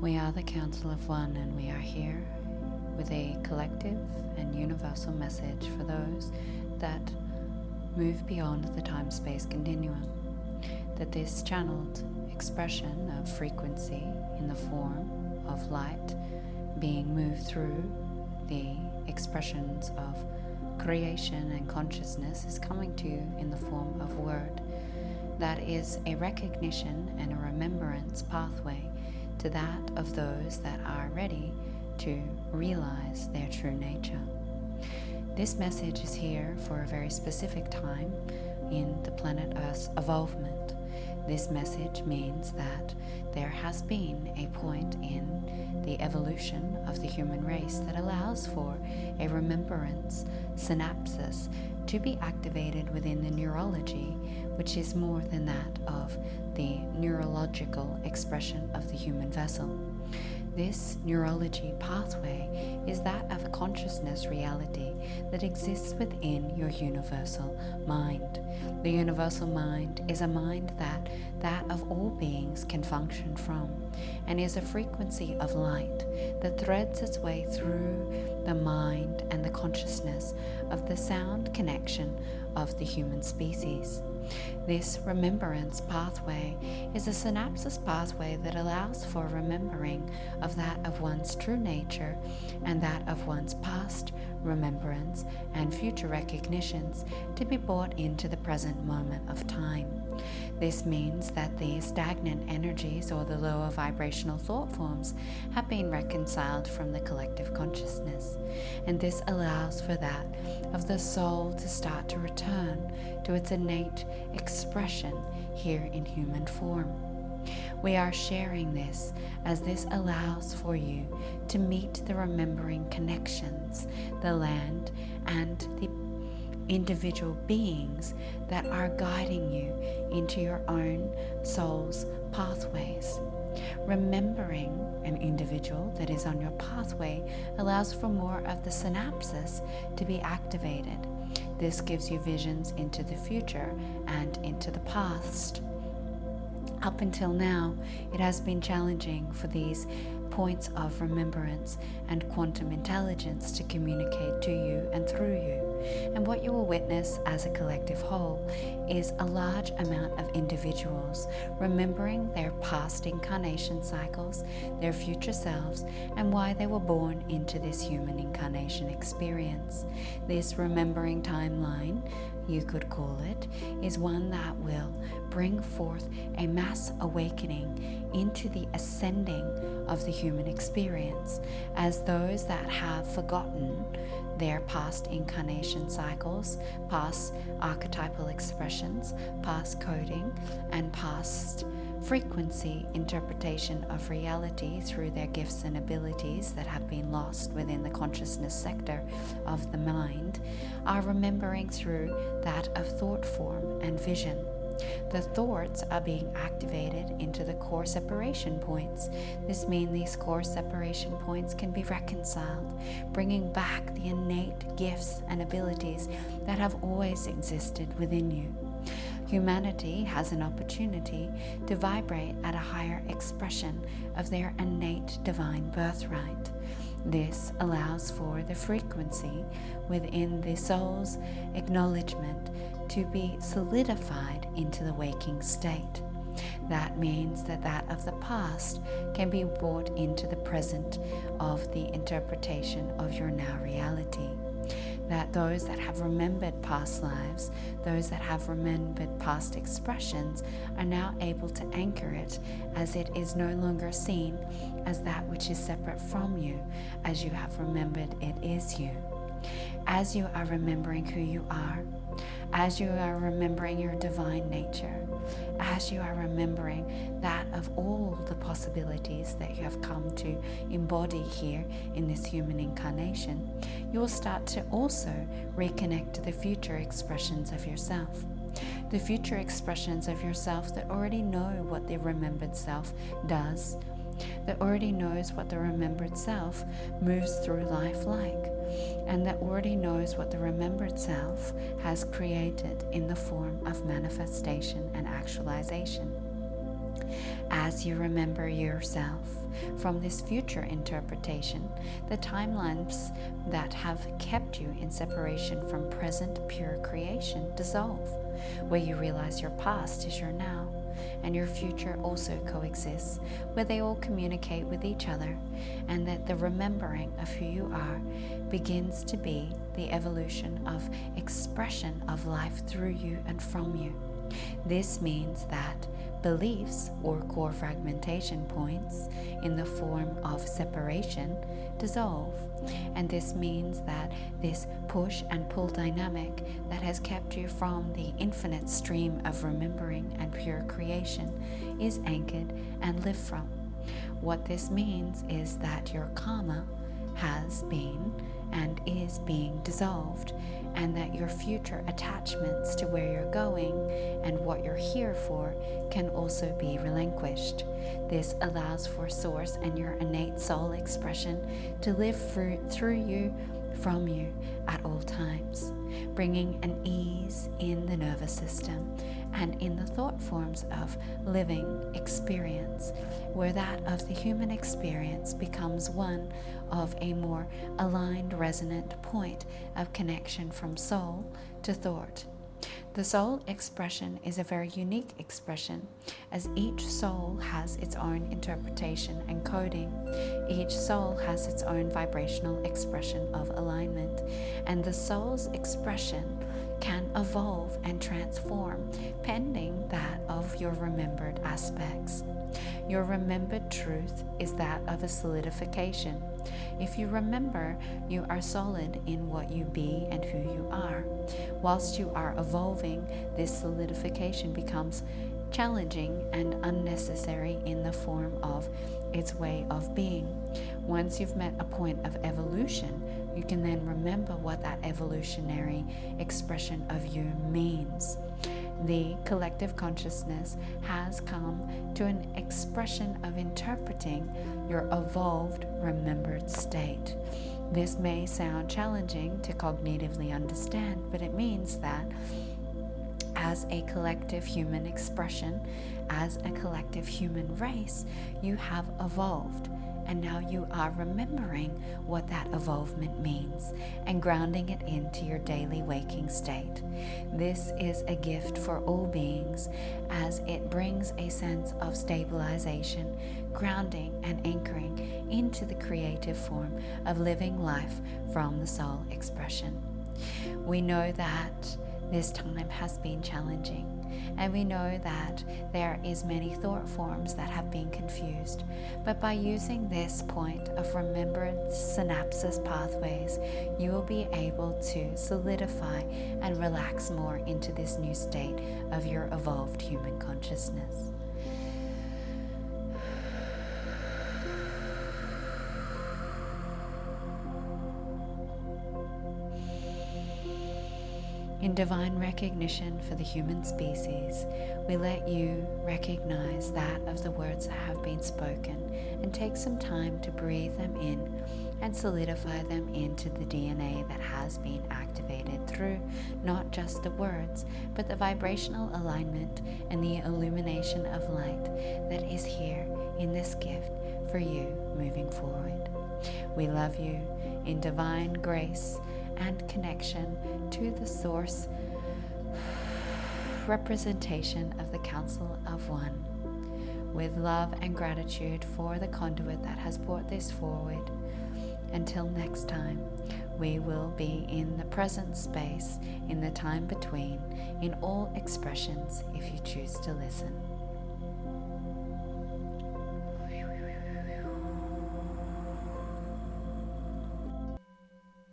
We are the Council of One, and we are here with a collective and universal message for those that move beyond the time-space continuum, that this channeled expression of frequency in the form of light being moved through the expressions of creation and consciousness is coming to you in the form of word. That is a recognition and a remembrance pathway to that of those that are ready to realize their true nature. This message is here for a very specific time in the planet Earth's evolvement. This message means that there has been a point in the evolution of the human race that allows for a remembrance synapses to be activated within the neurology, which is more than that of the neurological expression of the human vessel. This neurology pathway is that of a consciousness reality that exists within your universal mind. The universal mind is a mind that of all beings can function from, and is a frequency of light that threads its way through the mind and the consciousness of the sound connection of the human species. This remembrance pathway is a synapses pathway that allows for remembering of that of one's true nature and that of one's past remembrance and future recognitions to be brought into the present moment of time. This means that the stagnant energies or the lower vibrational thought forms have been reconciled from the collective consciousness, and this allows for that of the soul to start to return to its innate expression here in human form. We are sharing this as this allows for you to meet the remembering connections, the land and the individual beings that are guiding you into your own soul's pathways. Remembering an individual that is on your pathway allows for more of the synapses to be activated. This gives you visions into the future and into the past. Up until now, it has been challenging for these points of remembrance and quantum intelligence to communicate to you and through you. And what you will witness as a collective whole is a large amount of individuals remembering their past incarnation cycles, their future selves, and why they were born into this human incarnation experience. This remembering timeline, you could call it, is one that will bring forth a mass awakening into the ascending of the human experience, as those that have forgotten their past incarnation cycles, past archetypal expressions, past coding, and past frequency interpretation of reality through their gifts and abilities that have been lost within the consciousness sector of the mind, are remembering through that of thought form and vision. The thoughts are being activated into the core separation points. This means these core separation points can be reconciled, bringing back the innate gifts and abilities that have always existed within you. Humanity has an opportunity to vibrate at a higher expression of their innate divine birthright. This allows for the frequency within the soul's acknowledgement to be solidified into the waking state. That means that of the past can be brought into the present of the interpretation of your now reality. That those that have remembered past lives, those that have remembered past expressions, are now able to anchor it, as it is no longer seen as that which is separate from you, as you have remembered it is you. As you are remembering who you are, as you are remembering your divine nature, as you are remembering that of all the possibilities that you have come to embody here in this human incarnation, you will start to also reconnect to the future expressions of yourself. The future expressions of yourself that already know what the remembered self does, that already knows what the remembered self moves through life like, and that already knows what the remembered self has created in the form of manifestation and actualization. As you remember yourself from this future interpretation, the timelines that have kept you in separation from present pure creation dissolve, where you realize your past is your now, and your future also coexists, where they all communicate with each other, and that the remembering of who you are begins to be the evolution of expression of life through you and from you. This means that beliefs or core fragmentation points in the form of separation dissolve, and this means that this push and pull dynamic that has kept you from the infinite stream of remembering and pure creation is anchored and lived from. What this means is that your karma has been and is being dissolved, and that your future attachments to where you're going and what you're here for can also be relinquished. This allows for Source and your innate soul expression to live through you, from you at all times, bringing an ease in the nervous system and in the thought forms of living experience, where that of the human experience becomes one of a more aligned, resonant point of connection from soul to thought. The soul expression is a very unique expression, as each soul has its own interpretation and coding. Each soul has its own vibrational expression of alignment, and the soul's expression can evolve and transform pending that of your remembered aspects. Your remembered truth is that of a solidification. If you remember, you are solid in what you be and who you are. Whilst you are evolving, this solidification becomes challenging and unnecessary in the form of its way of being. Once you've met a point of evolution, you can then remember what that evolutionary expression of you means. The collective consciousness has come to an expression of interpreting your evolved, remembered state. This may sound challenging to cognitively understand, but it means that as a collective human expression, as a collective human race, you have evolved. And now you are remembering what that evolvement means and grounding it into your daily waking state. This is a gift for all beings, as it brings a sense of stabilization, grounding, and anchoring into the creative form of living life from the soul expression. We know that this time has been challenging, and we know that there is many thought forms that have been confused, but by using this point of remembrance synapses pathways, you will be able to solidify and relax more into this new state of your evolved human consciousness. In divine recognition for the human species, we let you recognize that of the words that have been spoken and take some time to breathe them in and solidify them into the DNA that has been activated through not just the words, but the vibrational alignment and the illumination of light that is here in this gift for you moving forward. We love you in divine grace and connection to the Source representation of the Council of One. With love and gratitude for the conduit that has brought this forward. Until next time, we will be in the present space, in the time between, in all expressions if you choose to listen.